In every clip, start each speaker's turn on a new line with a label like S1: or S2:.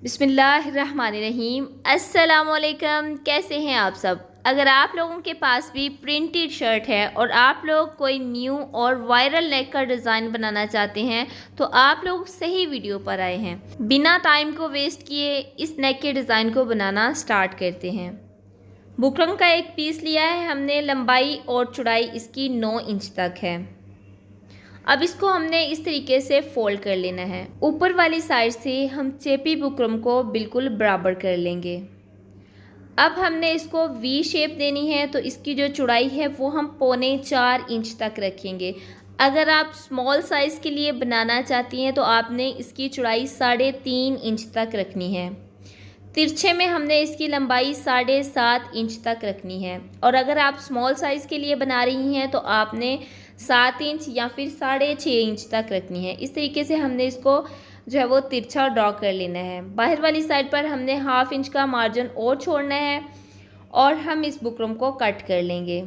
S1: बिस्मिल्लाहिर्रहमानिर्रहीम। अस्सलामुअलैकुम। कैसे हैं आप सब? अगर आप लोगों के पास भी प्रिंटेड शर्ट है और आप लोग कोई न्यू और वायरल नेक का डिज़ाइन बनाना चाहते हैं तो आप लोग सही वीडियो पर आए हैं। बिना टाइम को वेस्ट किए इस नेक के डिज़ाइन को बनाना स्टार्ट करते हैं। बुकरम का एक पीस लिया है हमने, लंबाई और चौड़ाई इसकी 9 इंच तक है। अब इसको हमने इस तरीके से फोल्ड कर लेना है। ऊपर वाली साइड से हम चेपी बुकरम को बिल्कुल बराबर कर लेंगे। अब हमने इसको वी शेप देनी है तो इसकी जो चौड़ाई है वो हम 3.25 इंच तक रखेंगे। अगर आप स्मॉल साइज़ के लिए बनाना चाहती हैं तो आपने इसकी चौड़ाई 3.5 इंच तक रखनी है। तिरछे में हमने इसकी लंबाई 7.5 इंच तक रखनी है। और अगर आप स्मॉल साइज़ के लिए बना रही हैं तो आपने 7 इंच या फिर 6.5 इंच तक रखनी है। इस तरीके से हमने इसको जो है वो तिरछा ड्रॉ कर लेना है। बाहर वाली साइड पर हमने 1/2 इंच का मार्जिन और छोड़ना है और हम इस बुकरम को कट कर लेंगे।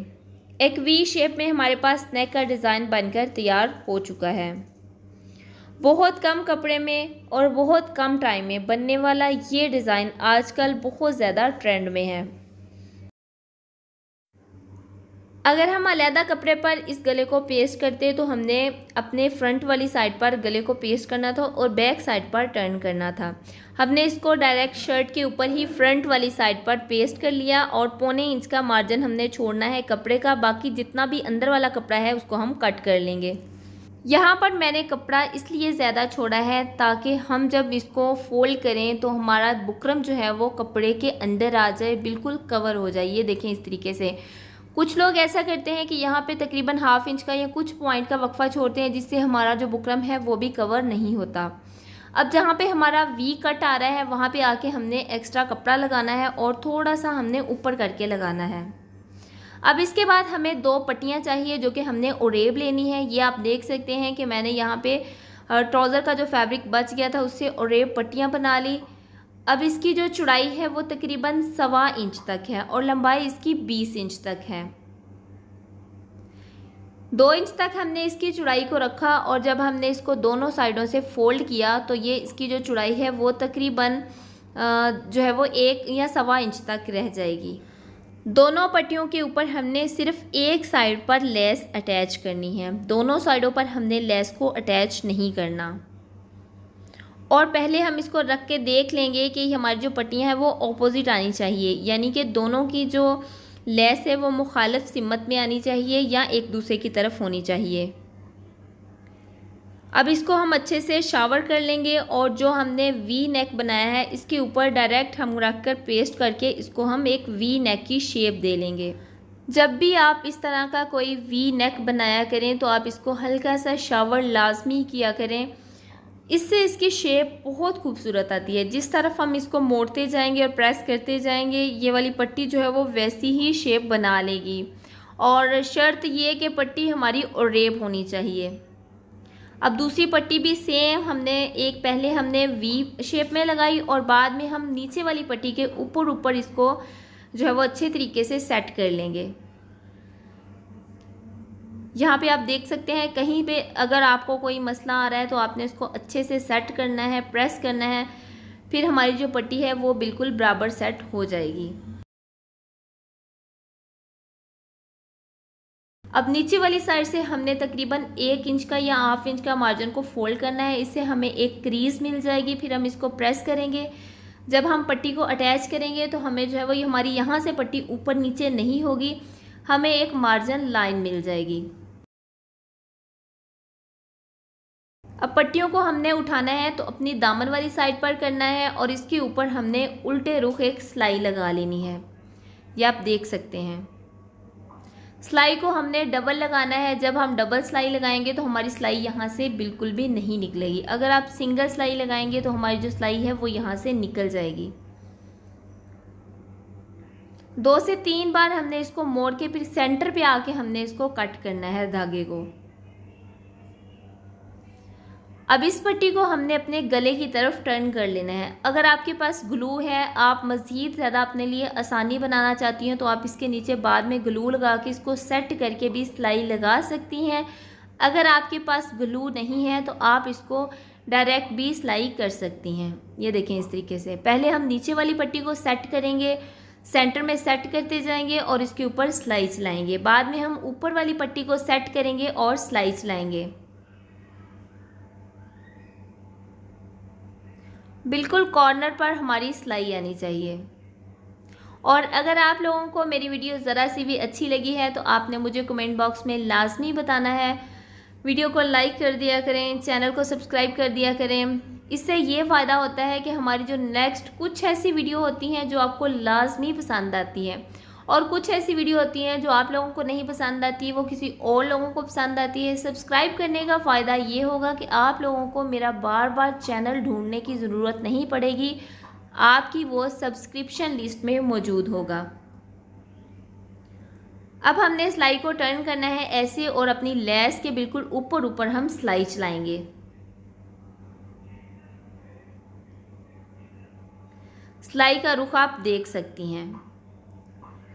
S1: एक वी शेप में हमारे पास नेक का डिज़ाइन बनकर तैयार हो चुका है। बहुत कम कपड़े में और बहुत कम टाइम में बनने वाला ये डिज़ाइन आजकल बहुत ज़्यादा ट्रेंड में है। अगर हम अलहदा कपड़े पर इस गले को पेस्ट करते तो हमने अपने फ्रंट वाली साइड पर गले को पेस्ट करना था और बैक साइड पर टर्न करना था। हमने इसको डायरेक्ट शर्ट के ऊपर ही फ्रंट वाली साइड पर पेस्ट कर लिया और 0.25 इंच का मार्जिन हमने छोड़ना है कपड़े का। बाकी जितना भी अंदर वाला कपड़ा है उसको हम कट कर लेंगे। यहाँ पर मैंने कपड़ा इसलिए ज़्यादा छोड़ा है ताकि हम जब इसको फोल्ड करें तो हमारा बुकरम जो है वो कपड़े के अंदर आ जाए, बिल्कुल कवर हो जाए। ये देखें इस तरीके से। कुछ लोग ऐसा करते हैं कि यहाँ पे तकरीबन 1/2 इंच का या कुछ पॉइंट का वक्फा छोड़ते हैं जिससे हमारा जो बुकरम है वो भी कवर नहीं होता। अब जहाँ पे हमारा वी कट आ रहा है वहाँ पे आके हमने एक्स्ट्रा कपड़ा लगाना है और थोड़ा सा हमने ऊपर करके लगाना है। अब इसके बाद हमें 2 पट्टियाँ चाहिए जो कि हमने ओरेब लेनी है। ये आप देख सकते हैं कि मैंने यहाँ पे ट्राउज़र का जो फैब्रिक बच गया था उससे ओरेब पट्टियाँ बना ली। अब इसकी जो चौड़ाई है वो तकरीबन 1.25 इंच तक है और लंबाई इसकी 20 इंच तक है। 2 इंच तक हमने इसकी चौड़ाई को रखा और जब हमने इसको दोनों साइडों से फोल्ड किया तो ये इसकी जो चौड़ाई है वो तकरीबन जो है वो 1 या 1.25 इंच तक रह जाएगी। दोनों पट्टियों के ऊपर हमने सिर्फ एक साइड पर लेस अटैच करनी है, दोनों साइडों पर हमने लेस को अटैच नहीं करना। और पहले हम इसको रख के देख लेंगे कि हमारी जो पट्टियाँ हैं वो ऑपोजिट आनी चाहिए, यानी कि दोनों की जो लेस है वो मुखालिफ सिमत में आनी चाहिए या एक दूसरे की तरफ होनी चाहिए। अब इसको हम अच्छे से शावर कर लेंगे और जो हमने वी नेक बनाया है इसके ऊपर डायरेक्ट हम रख कर पेस्ट करके इसको हम एक वी नेक की शेप दे लेंगे। जब भी आप इस तरह का कोई वी नेक बनाया करें तो आप इसको हल्का सा शावर लाजमी किया करें, इससे इसकी शेप बहुत खूबसूरत आती है। जिस तरफ हम इसको मोड़ते जाएंगे और प्रेस करते जाएंगे ये वाली पट्टी जो है वो वैसी ही शेप बना लेगी। और शर्त ये कि पट्टी हमारी ओरेब होनी चाहिए। अब दूसरी पट्टी भी सेम पहले हमने वी शेप में लगाई और बाद में हम नीचे वाली पट्टी के ऊपर इसको जो है वो अच्छे तरीके से सेट कर लेंगे। यहाँ पे आप देख सकते हैं कहीं पे अगर आपको कोई मसला आ रहा है तो आपने इसको अच्छे से सेट करना है, प्रेस करना है, फिर हमारी जो पट्टी है वो बिल्कुल बराबर सेट हो जाएगी। अब नीचे वाली साइड से हमने तकरीबन 1 इंच का या 1/2 इंच का मार्जिन को फोल्ड करना है, इससे हमें एक क्रीज मिल जाएगी। फिर हम इसको प्रेस करेंगे। जब हम पट्टी को अटैच करेंगे तो हमें जो है वो हमारी यहाँ से पट्टी ऊपर नीचे नहीं होगी, हमें एक मार्जिन लाइन मिल जाएगी। अब पट्टियों को हमने उठाना है तो अपनी दामन वाली साइड पर करना है और इसके ऊपर हमने उल्टे रुख एक सिलाई लगा लेनी है। ये आप देख सकते हैं। सिलाई को हमने डबल लगाना है। जब हम डबल सिलाई लगाएंगे तो हमारी सिलाई यहाँ से बिल्कुल भी नहीं निकलेगी। अगर आप सिंगल सिलाई लगाएंगे तो हमारी जो सिलाई है वो यहाँ से निकल जाएगी। 2 से 3 बार हमने इसको मोड़ के फिर सेंटर पे आके हमने इसको कट करना है धागे को। अब इस पट्टी को हमने अपने गले की तरफ टर्न कर लेना है। अगर आपके पास ग्लू है, आप मज़ीद ज़्यादा अपने लिए आसानी बनाना चाहती हैं तो आप इसके नीचे बाद में ग्लू लगा के इसको सेट करके भी सिलाई लगा सकती हैं। अगर आपके पास ग्लू नहीं है तो आप इसको डायरेक्ट भी सिलाई कर सकती हैं। ये देखें इस तरीके से। पहले हम नीचे वाली पट्टी को सेट करेंगे, सेंटर में सेट करते जाएंगे और इसके ऊपर सिलाई चलाएंगे। बाद में हम ऊपर वाली पट्टी को सेट करेंगे और सिलाई चलाएंगे। बिल्कुल कॉर्नर पर हमारी सिलाई आनी चाहिए। और अगर आप लोगों को मेरी वीडियो ज़रा सी भी अच्छी लगी है तो आपने मुझे कमेंट बॉक्स में लाजमी बताना है। वीडियो को लाइक कर दिया करें, चैनल को सब्सक्राइब कर दिया करें। इससे ये फ़ायदा होता है कि हमारी जो नेक्स्ट कुछ ऐसी वीडियो होती हैं जो आपको लाजमी पसंद आती हैं, और कुछ ऐसी वीडियो होती हैं जो आप लोगों को नहीं पसंद आती, वो किसी और लोगों को पसंद आती है। सब्सक्राइब करने का फ़ायदा ये होगा कि आप लोगों को मेरा बार बार चैनल ढूंढने की ज़रूरत नहीं पड़ेगी, आपकी वो सब्सक्रिप्शन लिस्ट में मौजूद होगा। अब हमने सिलाई को टर्न करना है ऐसे, और अपनी लेस के बिल्कुल ऊपर ऊपर हम सिलाई चलाएंगे। सिलाई का रुख आप देख सकती हैं।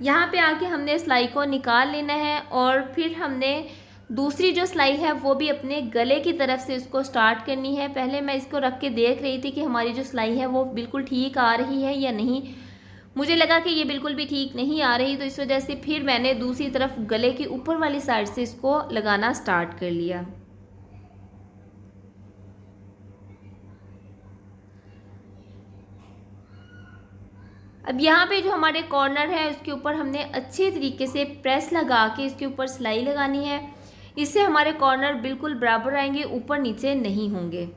S1: यहाँ पे आके हमने सिलाई को निकाल लेना है, और फिर हमने दूसरी जो सिलाई है वो भी अपने गले की तरफ से इसको स्टार्ट करनी है। पहले मैं इसको रख के देख रही थी कि हमारी जो सिलाई है वो बिल्कुल ठीक आ रही है या नहीं। मुझे लगा कि ये बिल्कुल भी ठीक नहीं आ रही, तो इस वजह से फिर मैंने दूसरी तरफ गले की ऊपर वाली साइड से इसको लगाना स्टार्ट कर लिया। अब यहाँ पे जो हमारे कॉर्नर है उसके ऊपर हमने अच्छे तरीके से प्रेस लगा के इसके ऊपर सिलाई लगानी है। इससे हमारे कॉर्नर बिल्कुल बराबर आएंगे, ऊपर नीचे नहीं होंगे।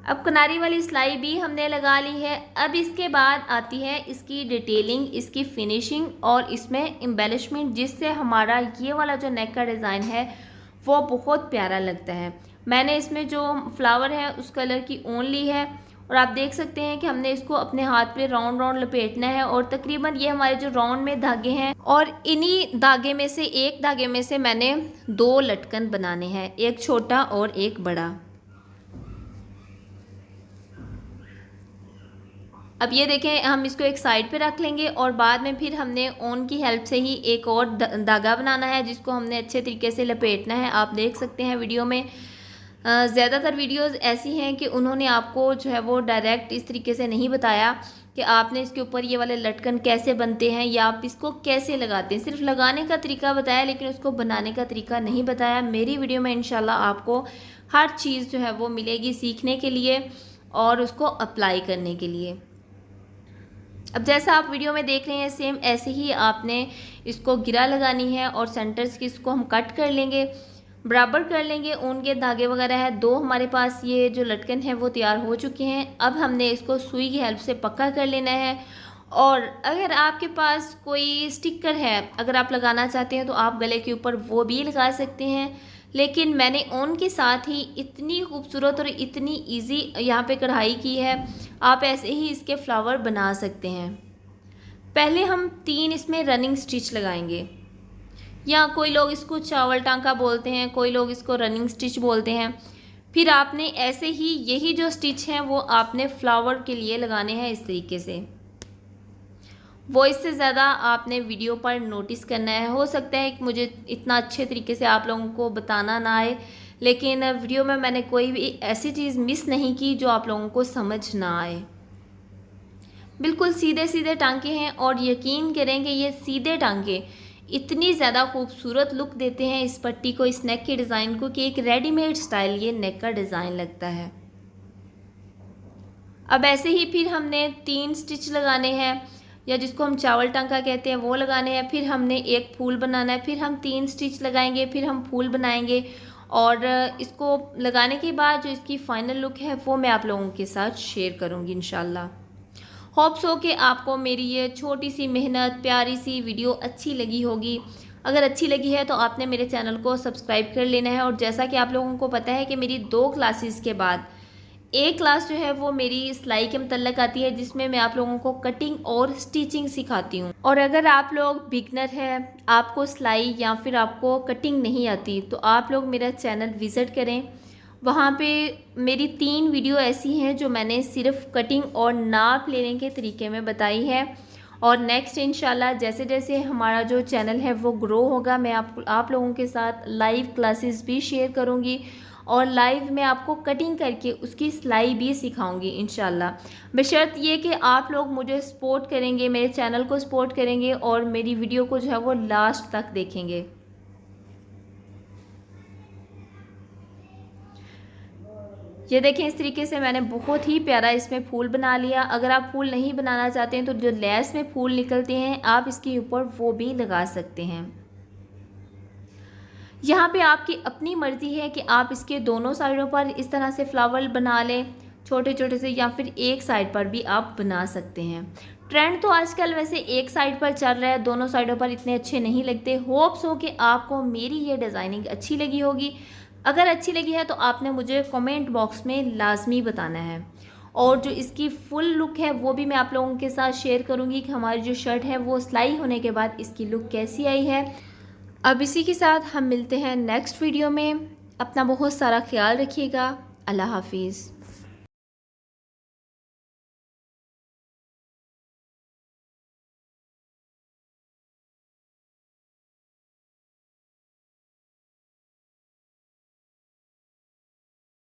S1: अब किनारी वाली सिलाई भी हमने लगा ली है। अब इसके बाद आती है इसकी डिटेलिंग, इसकी फिनिशिंग और इसमें एम्बेलिशमेंट, जिससे हमारा ये वाला जो नेक का डिज़ाइन है वो बहुत प्यारा लगता है। मैंने इसमें जो फ्लावर है उस कलर की ऊन ली है, और आप देख सकते हैं कि हमने इसको अपने हाथ पे राउंड राउंड लपेटना है। और तकरीबन ये हमारे जो राउंड में धागे हैं, और इन्हीं धागे में से एक धागे में से मैंने 2 लटकन बनाने हैं, एक छोटा और एक बड़ा। अब ये देखें, हम इसको एक साइड पे रख लेंगे और बाद में फिर हमने ऊन की हेल्प से ही एक और धागा बनाना है, जिसको हमने अच्छे तरीके से लपेटना है। आप देख सकते हैं वीडियो में ज़्यादातर वीडियोस ऐसी हैं कि उन्होंने आपको जो है वो डायरेक्ट इस तरीके से नहीं बताया कि आपने इसके ऊपर ये वाले लटकन कैसे बनते हैं या आप इसको कैसे लगाते हैं। सिर्फ लगाने का तरीका बताया, लेकिन उसको बनाने का तरीका नहीं बताया। मेरी वीडियो में इंशाल्लाह आपको हर चीज़ जो है वो मिलेगी सीखने के लिए और उसको अप्लाई करने के लिए। अब जैसा आप वीडियो में देख रहे हैं सेम ऐसे ही आपने इसको गिरा लगानी है, और सेंटर्स की इसको हम कट कर लेंगे, बराबर कर लेंगे। ऊन के धागे वगैरह है, 2 हमारे पास ये जो लटकन है वो तैयार हो चुके हैं। अब हमने इसको सुई की हेल्प से पक्का कर लेना है। और अगर आपके पास कोई स्टिकर है, अगर आप लगाना चाहते हैं तो आप गले के ऊपर वो भी लगा सकते हैं, लेकिन मैंने ऊन के साथ ही इतनी खूबसूरत और इतनी इजी यहाँ पे कढ़ाई की है, आप ऐसे ही इसके फ्लावर बना सकते हैं। पहले हम 3 इसमें रनिंग स्टिच लगाएंगे, या कोई लोग इसको चावल टांका बोलते हैं, कोई लोग इसको रनिंग स्टिच बोलते हैं। फिर आपने ऐसे ही यही जो स्टिच हैं वो आपने फ्लावर के लिए लगाने हैं इस तरीके से। वो इससे ज़्यादा आपने वीडियो पर नोटिस करना है। हो सकता है कि मुझे इतना अच्छे तरीके से आप लोगों को बताना ना आए, लेकिन वीडियो में मैंने कोई भी ऐसी चीज़ मिस नहीं की जो आप लोगों को समझ ना आए। बिल्कुल सीधे सीधे टांके हैं, और यकीन करें कि ये सीधे टांके इतनी ज़्यादा खूबसूरत लुक देते हैं इस पट्टी को, इस नेक के डिज़ाइन को, कि एक रेडीमेड स्टाइल ये नेक का डिज़ाइन लगता है। अब ऐसे ही फिर हमने 3 स्टिच लगाने हैं, या जिसको हम चावल टांका कहते हैं वो लगाने हैं। फिर हमने एक फूल बनाना है, फिर हम 3 स्टिच लगाएंगे, फिर हम फूल बनाएंगे। और इसको लगाने के बाद जो इसकी फ़ाइनल लुक है वो मैं आप लोगों के साथ शेयर करूँगी इंशाल्लाह। होप्स हो कि आपको मेरी ये छोटी सी मेहनत प्यारी सी वीडियो अच्छी लगी होगी। अगर अच्छी लगी है तो आपने मेरे चैनल को सब्सक्राइब कर लेना है। और जैसा कि आप लोगों को पता है कि मेरी 2 क्लासेस के बाद एक क्लास जो है वो मेरी सिलाई के मतलब आती है, जिसमें मैं आप लोगों को कटिंग और स्टिचिंग सिखाती हूँ। और अगर आप लोग बिगनर हैं, आपको सिलाई या फिर आपको कटिंग नहीं आती, तो आप लोग मेरा चैनल विज़िट करें। वहाँ पे मेरी 3 वीडियो ऐसी हैं जो मैंने सिर्फ कटिंग और नाप लेने के तरीके में बताई है। और नेक्स्ट इंशाल्लाह जैसे जैसे हमारा जो चैनल है वो ग्रो होगा, मैं आप लोगों के साथ लाइव क्लासेस भी शेयर करूँगी और लाइव में आपको कटिंग करके उसकी सिलाई भी सिखाऊंगी इंशाल्लाह। बशर्त ये कि आप लोग मुझे सपोर्ट करेंगे, मेरे चैनल को सपोर्ट करेंगे और मेरी वीडियो को जो है वो लास्ट तक देखेंगे। ये देखें, इस तरीके से मैंने बहुत ही प्यारा इसमें फूल बना लिया। अगर आप फूल नहीं बनाना चाहते हैं तो जो लेस में फूल निकलते हैं आप इसके ऊपर वो भी लगा सकते हैं। यहाँ पे आपकी अपनी मर्ज़ी है कि आप इसके दोनों साइडों पर इस तरह से फ्लावर बना लें छोटे छोटे से, या फिर एक साइड पर भी आप बना सकते हैं। ट्रेंड तो आजकल वैसे एक साइड पर चल रहा है, दोनों साइडों पर इतने अच्छे नहीं लगते। होप्स हो कि आपको मेरी ये डिज़ाइनिंग अच्छी लगी होगी। अगर अच्छी लगी है तो आपने मुझे कमेंट बॉक्स में लाजमी बताना है। और जो इसकी फुल लुक है वो भी मैं आप लोगों के साथ शेयर करूँगी कि हमारी जो शर्ट है वो सिलाई होने के बाद इसकी लुक कैसी आई है। अब इसी के साथ हम मिलते हैं नेक्स्ट वीडियो में। अपना बहुत सारा ख्याल रखिएगा। अल्लाह हाफिज़।